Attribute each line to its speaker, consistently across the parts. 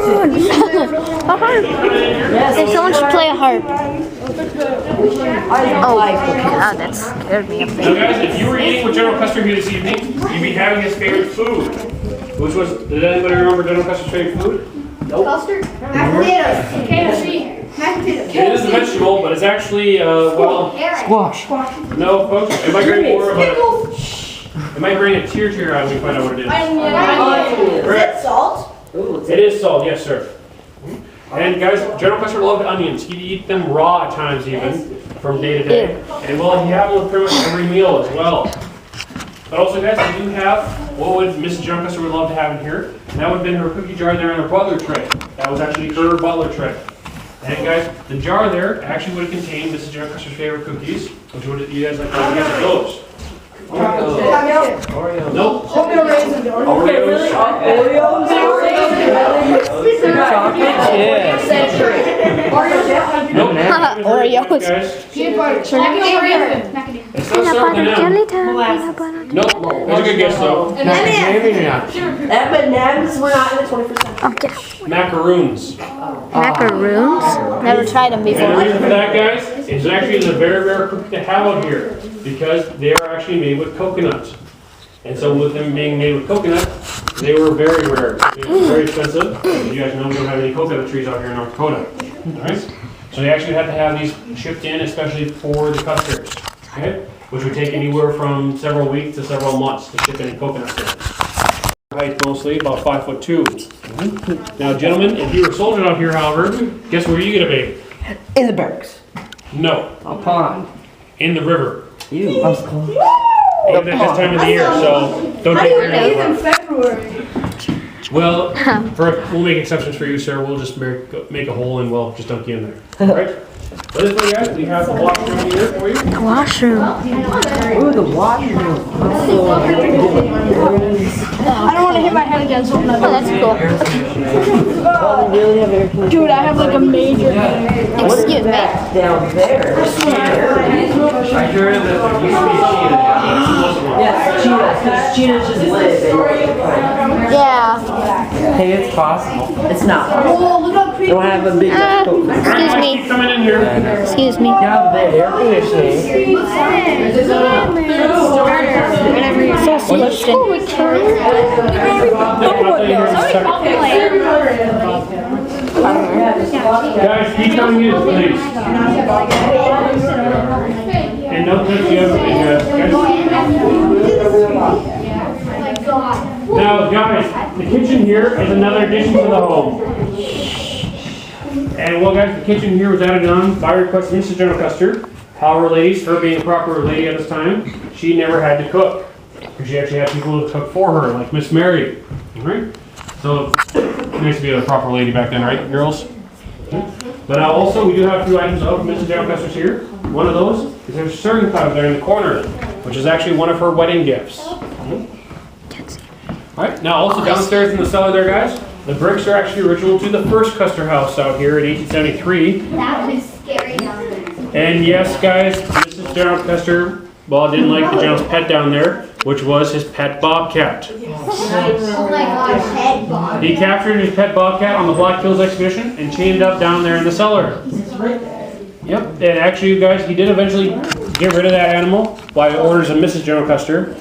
Speaker 1: A harp. If someone should play a harp. Oh, that scared me up
Speaker 2: Now
Speaker 1: there.
Speaker 2: guys, if you were eating with General Custer here this evening, you'd be having his favorite food. Which was, did anybody remember General Custer's favorite food?
Speaker 3: Custard? Mashed potatoes. KFC. Mashed potatoes.
Speaker 2: It is a vegetable, but it's actually, well,
Speaker 4: Squash.
Speaker 2: no folks, it might bring more of a, it might bring a tear to your eye when you find out what it is.
Speaker 3: Is it salt?
Speaker 2: It is salt, yes sir. And guys, General Custer loved onions. He'd eat them raw at times even, from day to day. And well, he had them with pretty much every meal as well. But also guys, we do have what would Mrs. General Custer would love to have in here. And that would have been her cookie jar there in her butler tray. That was actually her butler tray. And guys, the jar there actually would have contained Mrs. General Custer's favorite cookies. Which would you guys like to guess at those?
Speaker 4: Oreo.
Speaker 2: Nope.
Speaker 3: Oatmeal raisin.
Speaker 2: Oreos.
Speaker 4: Chocolate chips.
Speaker 2: Nope.
Speaker 1: Oreos.
Speaker 2: Guys.
Speaker 3: Peanut butter. Oatmeal raisin.
Speaker 2: It's not starting with an M. Nope. That's a good guess though.
Speaker 5: M&M's were not in the 21st century.
Speaker 1: Oh, get out.
Speaker 2: Macaroons.
Speaker 1: Macaroons? Never tried them
Speaker 2: And the
Speaker 1: before.
Speaker 2: reason for that, guys, is actually it's a very rare cookie to have out here because they are actually made with coconut. And so with them being made with coconut, they were very rare. They were very expensive. As you guys know, we don't have any coconut trees out here in North Dakota. Alright? So they actually had to have these shipped in, especially for the Custers. Okay? Which would take anywhere from several weeks to several months to ship any coconuts in. Height mostly, about 5'2". Now, gentlemen, if you were soldiers out here, however, guess where you get a baby?
Speaker 5: In the barracks.
Speaker 2: No,
Speaker 4: A pond.
Speaker 2: in the river.
Speaker 4: Ew. I was close.
Speaker 2: Ain't at this time of the year, so don't take your hands off.
Speaker 3: February.
Speaker 2: Well, we'll make exceptions for you, sir. We'll just make a hole and we'll just dunk you in there. All right? But this way, guys, we have the washroom here for you.
Speaker 1: The washroom.
Speaker 4: Ooh, the washroom.
Speaker 3: I don't want to hit my head against something.
Speaker 1: Oh, that's cool.
Speaker 3: Dude, I have like a major.
Speaker 1: Excuse me.
Speaker 5: Down there.
Speaker 2: I heard that there used to be
Speaker 5: Yes, Gina's just live.
Speaker 1: Yeah.
Speaker 4: Hey, it's possible.
Speaker 5: It's not.
Speaker 3: Oh, look how pretty.
Speaker 5: Don't have a big coat.
Speaker 1: Excuse me.
Speaker 2: Keep coming in here.
Speaker 1: Excuse me.
Speaker 4: Yeah, the air conditioning.
Speaker 1: Association.
Speaker 2: Guys, keep coming in, please. And don't touch the other thing, guys. Now, guys, the kitchen here is another addition to the home. And well, guys, the kitchen here was added on by request of Mrs. General Custer. However, ladies, her being a proper lady at this time, she never had to cook. Because she actually had people to cook for her, like Miss Mary. Alright? So, nice to be a proper lady back then, right, girls? But also, we do have a few items of Mrs. General Custer's here. One of those is her serving cup there in the corner, which is actually one of her wedding gifts. Alright, now also downstairs in the cellar there, guys, the bricks are actually original to the first Custer house out here in 1873.
Speaker 3: That was scary.
Speaker 2: And yes, guys, Mrs. General Custer, well, didn't like the General's pet down there, which was his pet bobcat.
Speaker 3: Oh my gosh, head bob.
Speaker 2: He captured his pet bobcat on the Black Hills expedition and chained it up down there in the cellar. Yep, and actually, you guys, he did eventually get rid of that animal by orders of Mrs. General Custer.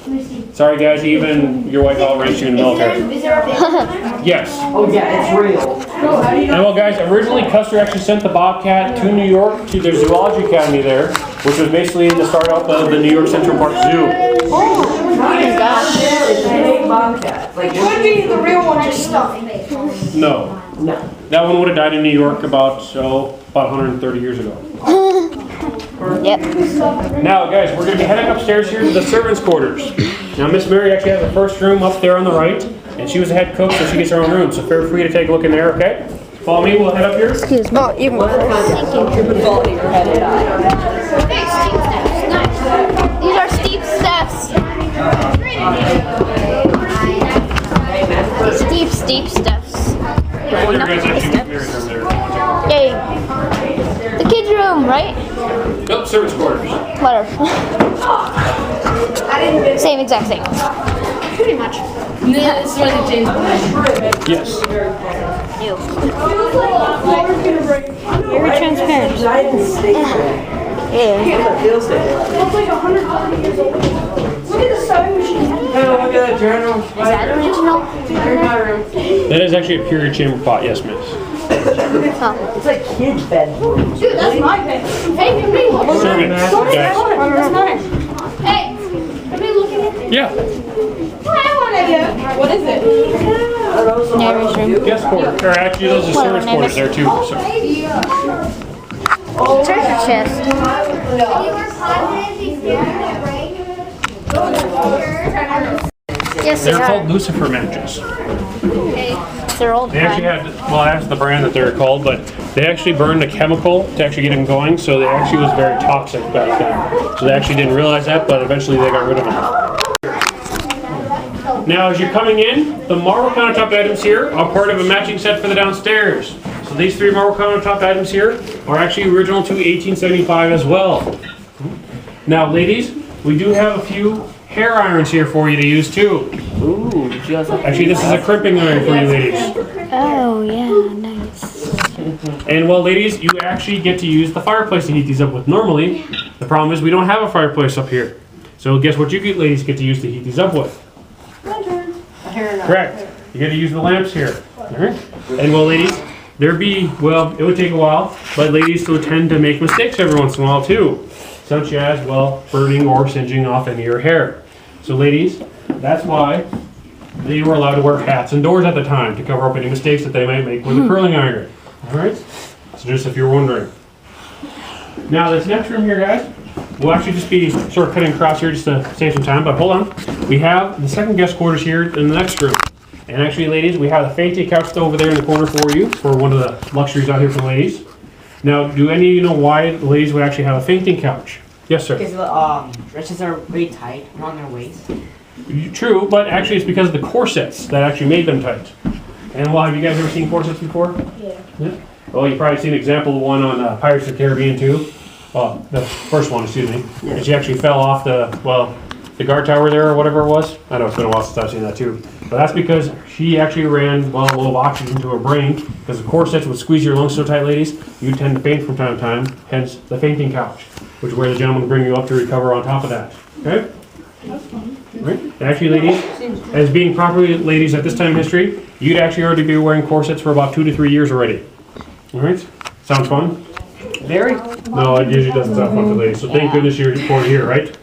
Speaker 2: Sorry, guys, even your wife all raised you in the military.
Speaker 3: Is there a picture?
Speaker 2: Yes.
Speaker 5: Oh yeah, it's real.
Speaker 2: And well, guys, originally Custer actually sent the bobcat to New York to their zoology academy there, which was basically the start up of the New York Central Park Zoo.
Speaker 5: It's a big bobcat.
Speaker 3: It could be the real one just stuffed.
Speaker 2: No.
Speaker 5: No.
Speaker 2: That one would have died in New York about 130 years ago.
Speaker 1: Yep.
Speaker 2: Now, guys, we're going to be heading upstairs here to the servants' quarters. Now, Miss Mary actually has the first room up there on the right, and she was the head cook, so she gets her own room. So feel free to take a look in there, okay? Follow me, we'll head up here.
Speaker 1: Excuse me.
Speaker 5: You can
Speaker 1: These are steep steps. Steep steps.
Speaker 2: Right there, guys, actually, Miss Mary's room there.
Speaker 1: Yay. The kids' room, right?
Speaker 2: Nope, servants' quarters.
Speaker 1: Whatever. Same exact thing.
Speaker 3: Pretty much. This is where they changed the name.
Speaker 2: Yes.
Speaker 1: Very transparent.
Speaker 5: I didn't stay there.
Speaker 1: Yeah.
Speaker 5: It feels like it.
Speaker 3: It's like 140 years old. Look at the sewing machine.
Speaker 5: Oh, look at that journal.
Speaker 1: Is that original?
Speaker 2: That is actually a period chamber pot, yes, miss.
Speaker 1: Oh.
Speaker 5: It's like kids' bedroom.
Speaker 3: Dude, that's my bed. Hey, come here.
Speaker 2: Serve it.
Speaker 3: That's
Speaker 2: Guys.
Speaker 3: not it. Hey, come here, look at it.
Speaker 2: Yeah.
Speaker 3: I want to. What is it?
Speaker 1: Neighbor's room.
Speaker 2: Guest quarters. Or actually, those are servants' quarters there too. So.
Speaker 1: Treasure chest. Yes, they
Speaker 2: They're
Speaker 1: are.
Speaker 2: called Lucifer matches.
Speaker 1: They're old.
Speaker 2: They actually had, well, that's the brand that they're called, but they actually burned a chemical to actually get them going, so they actually was very toxic back then. So they actually didn't realize that, but eventually they got rid of them. Now, as you're coming in, the marble countertop items here are part of a matching set for the downstairs. So these 3 marble countertop items here are actually original to 1875 as well. Now, ladies, we do have a few hair irons here for you to use too.
Speaker 4: Ooh, just
Speaker 2: Actually, this is a crimping iron for you ladies.
Speaker 1: Oh, yeah, nice.
Speaker 2: And well, ladies, you actually get to use the fireplace to heat these up with normally. The problem is we don't have a fireplace up here. So guess what you get, ladies get to use to heat these up with? Correct. You get to use the lamps here. Alright? And well, ladies, it would take a while, but ladies still tend to make mistakes every once in a while too. Such as, well, burning or singeing off any of your hair. So ladies, that's why they were allowed to wear hats indoors at the time to cover up any mistakes that they might make with a curling iron. Alright? So just if you're wondering. Now this next room here, guys, we'll actually just be sort of cutting across here just to save some time, but hold on. We have the second guest quarters here in the next room. And actually, ladies, we have the fainting couch over there in the corner for you, for one of the luxuries out here for ladies. Now, do any of you know why the ladies would actually have a fainting couch? Yes, sir.
Speaker 5: Because the dresses are very tight around their waist.
Speaker 2: True, but actually it's because of the corsets that actually made them tight. And well, have you guys ever seen corsets before? Yeah. Well, you've probably seen an example of one on Pirates of the Caribbean too. Well, the first one, excuse me.
Speaker 5: Yeah.
Speaker 2: And she actually fell off the guard tower there or whatever it was. I know it's been a while since I've seen that too. But that's because she actually ran, well, a little oxygen to her brain, because the corsets would squeeze your lungs so tight, ladies, you tend to faint from time to time, hence the fainting couch, which is where the gentleman will bring you up to recover on top of that. Okay? Right? And actually, ladies, as being properly ladies at this time in history, you'd actually already be wearing corsets for about 2 to 3 years already. Alright? Sounds fun?
Speaker 5: Very.
Speaker 2: No, it usually doesn't sound fun to ladies, so thank goodness you're here, right?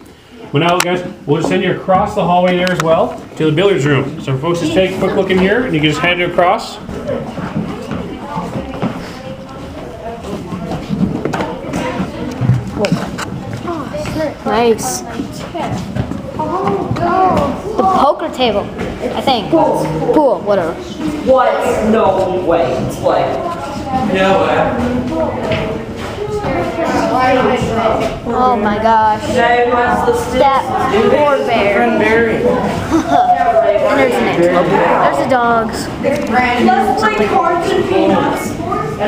Speaker 2: But now, guys, we'll just send you across the hallway there as well to the billiards room. So folks, just take a quick look in here, and you can just head across.
Speaker 1: Nice. The poker table, I think. Pool, whatever.
Speaker 5: What? No way. It's like.
Speaker 1: Oh my gosh. That poor bear. And there's Nick. There's the dogs.
Speaker 3: Let's play cards and peanuts.
Speaker 5: I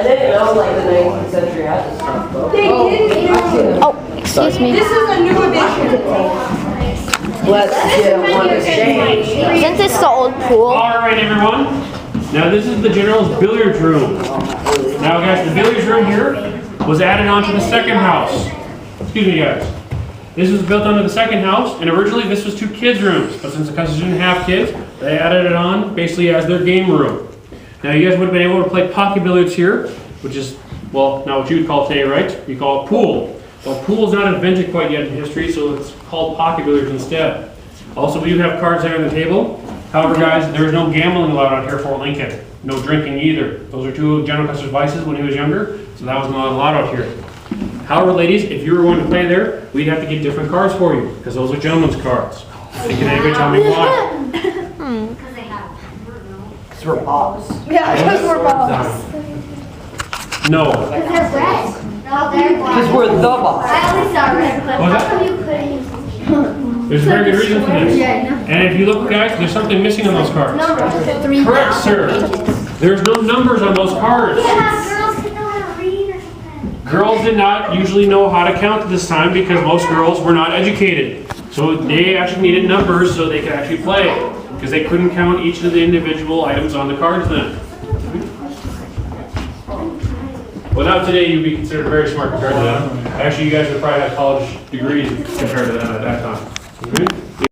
Speaker 5: didn't know like the 19th century had this stuff though.
Speaker 3: They didn't.
Speaker 1: Oh, excuse me.
Speaker 3: This is a new edition.
Speaker 5: Let's get one exchange.
Speaker 1: Isn't this the old pool?
Speaker 2: Alright, everyone. Now, this is the General's billiards room. Now, guys, the billiards room here was added on to the second house. Excuse me, guys. This was built onto the second house, and originally this was 2 kids' rooms. But since the cousin didn't have kids, they added it on basically as their game room. Now, you guys would have been able to play pocket billiards here, which is, well, not what you would call today, right? You call it pool. Well, pool is not invented quite yet in history, so it's called pocket billiards instead. Also, we do have cards there on the table. However, guys, there is no gambling allowed out here for Lincoln. No drinking either. Those are 2 of General Custer's vices when he was younger, so that was not allowed out here. However, ladies, if you were going to play there, we'd have to get different cards for you, because those are gentlemen's cards. And can anybody tell me why?
Speaker 5: Because we're boss.
Speaker 3: Yeah, because we're boss.
Speaker 2: No.
Speaker 3: They're red. No, they're
Speaker 5: Because we're the boss.
Speaker 3: I only saw red, but
Speaker 2: What's
Speaker 3: how
Speaker 2: that?
Speaker 3: come you couldn't use them?
Speaker 2: There's a very good reason for this.
Speaker 3: Yeah, I know.
Speaker 2: And if you look, guys, there's something missing on those cards.
Speaker 3: Numbers. 3,000
Speaker 2: Correct, sir.
Speaker 3: pages.
Speaker 2: There's no numbers on those cards.
Speaker 3: Yeah, girls could know how to read or something.
Speaker 2: Girls did not usually know how to count at this time because most girls were not educated. So they actually needed numbers so they could actually play, because they couldn't count each of the individual items on the cards then. Well, now today you'd be considered very smart compared to them. Actually, you guys would probably have college degrees compared to them at that time.